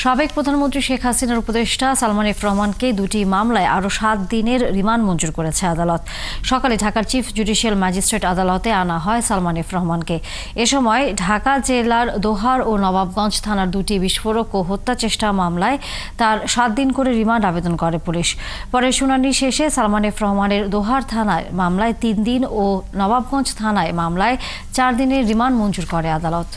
সাবেক প্রধানমন্ত্রী শেখ হাসিনার উপদেষ্টা সালমান এফ রহমানকে দুটি মামলায় আরও ৭ দিনের রিমান্ড মঞ্জুর করেছে আদালত। সকালে ঢাকার চিফ জুডিশিয়াল ম্যাজিস্ট্রেট আদালতে আনা হয় সালমান এফ রহমানকে। এ সময় ঢাকা জেলার দোহার ও নবাবগঞ্জ থানার দুটি বিস্ফোরক ও হত্যা চেষ্টা মামলায় তার ৭ দিন করে রিমান্ড আবেদন করে পুলিশ। পরে শুনানি শেষে সালমান এফ রহমানের দোহার থানায় মামলায় ৩ দিন ও নবাবগঞ্জ থানায় মামলায় ৪ দিনের রিমান্ড মঞ্জুর করে আদালত।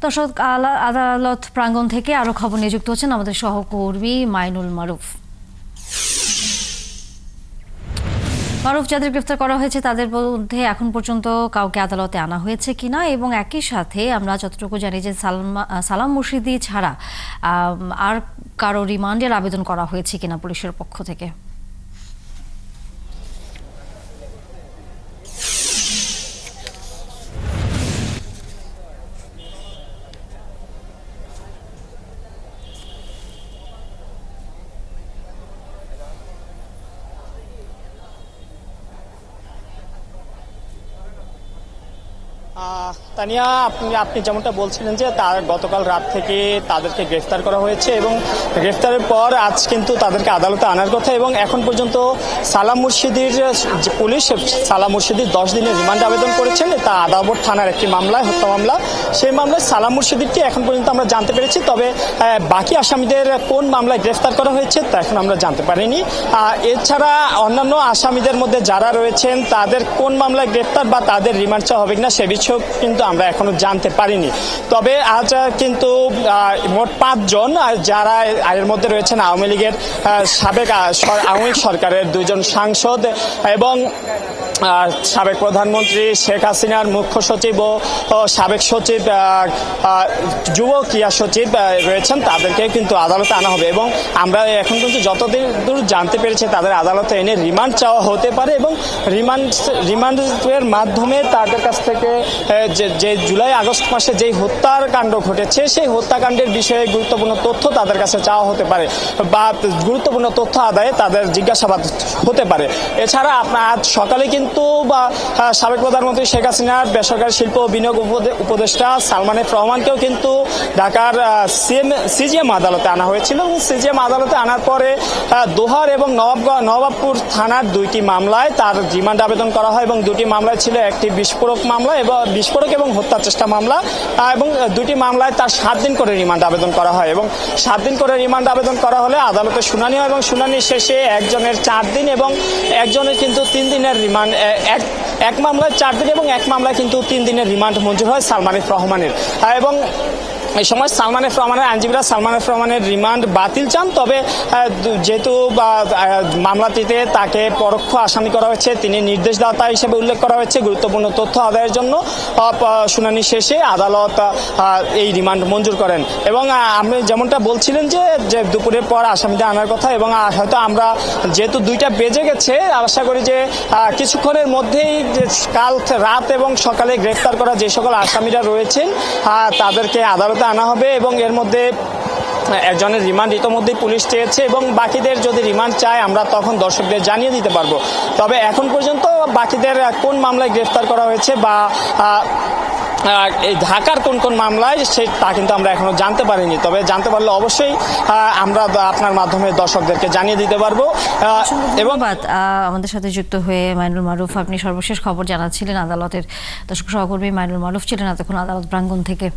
দর্শক, আদালত প্রাঙ্গণ থেকে আরো খবর নিয়ে যুক্ত হচ্ছেন আমাদের সহকর্মী মাইনুল মারুফ। মারুফ, যাদের গ্রেফতার করা হয়েছে তাদের মধ্যে এখন পর্যন্ত কাউকে আদালতে আনা হয়েছে কিনা, এবং একই সাথে আমরা যতটুকু জানি যে সালাম মুর্শিদি ছাড়া আর কারো রিমান্ডের আবেদন করা হয়েছে কিনা পুলিশের পক্ষ থেকে? তানিয়া, আপনি যেমনটা বলছিলেন যে তার গতকাল রাত থেকে তাদেরকে গ্রেফতার করা হয়েছে এবং গ্রেফতারের পর আজ কিন্তু তাদেরকে আদালতে আনার কথা, এবং এখন পর্যন্ত সালাম মুর্শিদির যে পুলিশ সালাম মুর্শিদির 10 দিনের রিমান্ড আবেদন করেছেন। তা আদাবর থানার একটি মামলায়, হত্যা মামলা। সেই মামলায় সালাম মুর্শিদিকে এখন পর্যন্ত আমরা জানতে পেরেছি, তবে বাকি আসামিদের কোন মামলায় গ্রেফতার করা হয়েছে তা এখন আমরা জানতে পারিনি। এছাড়া অন্যান্য আসামিদের মধ্যে যারা রয়েছেন তাদের কোন মামলায় গ্রেফতার বা তাদের রিমান্ড চাওয়া হবে কিনা সে বিষয়ে কিন্তু আমরা এখনো জানতে পারিনি। তবে আজ কিন্তু মোট 5 জন, যারা এর মধ্যে রয়েছেন আওয়ামী লীগের সাবেক আওয়ামী লীগ সরকারের 2 জন সাংসদ এবং সাবেক প্রধানমন্ত্রী শেখ হাসিনার মুখ্য সচিব ও সাবেক সচিব, যুব ক্রিয়া সচিব রয়েছেন, তাদেরকে কিন্তু আদালতে আনা হবে। এবং আমরা এখন কিন্তু যতদূর জানতে পেরেছি তাদের আদালতে এনে রিমান্ড চাওয়া হতে পারে, এবং রিমান্ডের মাধ্যমে তাদের কাছ থেকে যে জুলাই আগস্ট মাসে যেই হত্যাকাণ্ড ঘটেছে সেই হত্যাকাণ্ডের বিষয়ে গুরুত্বপূর্ণ তথ্য তাদের কাছে চাওয়া হতে পারে, বা গুরুত্বপূর্ণ তথ্য আদায়ে তাদের জিজ্ঞাসাবাদ হতে পারে। এছাড়া আজ সকালে কিন্তু সাবেক প্রধানমন্ত্রী শেখ হাসিনার বেসরকারি শিল্প ও বিনিয়োগ উপদেষ্টা সালমান এফ রহমানকেও কিন্তু ঢাকার সিজিএম আদালতে আনা হয়েছিল। এবং সিজিএম আদালতে আনার পরে দোহার এবং নবাবপুর থানার 2টি মামলায় তার রিমান্ড আবেদন করা হয়, এবং 2টি মামলায় ছিল একটি বিস্ফোরক মামলা এবং বিস্ফোরক এবং হত্যা চেষ্টা মামলা, এবং 2টি মামলায় তার 7 দিন করে রিমান্ড আবেদন করা হয়। এবং 7 দিন করে রিমান্ড আবেদন করা হলে আদালতে শুনানি হয়, এবং শুনানি শেষে একজনের 4 দিন এবং একজনের কিন্তু 3 দিনের রিমান্ড, এক মামলায় 4 দিন এবং এক মামলায় কিন্তু 3 দিনের রিমান্ড মঞ্জুর হয় সালমান এফ রহমানের। এবং এই সময় সালমান এফ রহমানের আইনজীবীরা সালমান এফ রহমানের রিমান্ড বাতিল চান, তবে যেহেতু মামলাটিতে তাকে পরোক্ষ আসামি করা হয়েছে, তিনি নির্দেশদাতা হিসেবে উল্লেখ করা হয়েছে গুরুত্বপূর্ণ তথ্য আদায়ের জন্য, শুনানি শেষে আদালত এই রিমান্ড মঞ্জুর করেন। এবং আপনি যেমনটা বলছিলেন যে দুপুরের পর আসামিদের আনার কথা, এবং হয়তো আমরা যেহেতু 2টা বেজে গেছে, আশা করি যে কিছুক্ষণের মধ্যেই কাল রাত এবং সকালে গ্রেফতার করা যে সকল আসামিরা রয়েছেন তাদেরকে আদালতে আনা হবে। এবং এর মধ্যে একজনের রিমান্ড ইতোমধ্যেই পুলিশ চেয়েছে, এবং বাকিদের যদি রিমান্ড চায় আমরা তখন দর্শকদের জানিয়ে দিতে পারবো। তবে এখন পর্যন্ত বাকিদের কোন মামলায় গ্রেফতার করা হয়েছে বা এই ঢাকার কোন কোন মামলায় তা কিন্তু আমরা এখনো জানতে পারিনি। তবে জানতে পারলে অবশ্যই আমরা আপনার মাধ্যমে দর্শকদেরকে জানিয়ে দিতে পারবো। এবং আমাদের সাথে যুক্ত হয়ে মাইনুল মারুফ, আপনি সর্বশেষ খবর জানাচ্ছিলেন আদালতের। দর্শক সহকর্মী মাইনুল মারুফ ছিলেন এতক্ষণ আদালত প্রাঙ্গণ থেকে।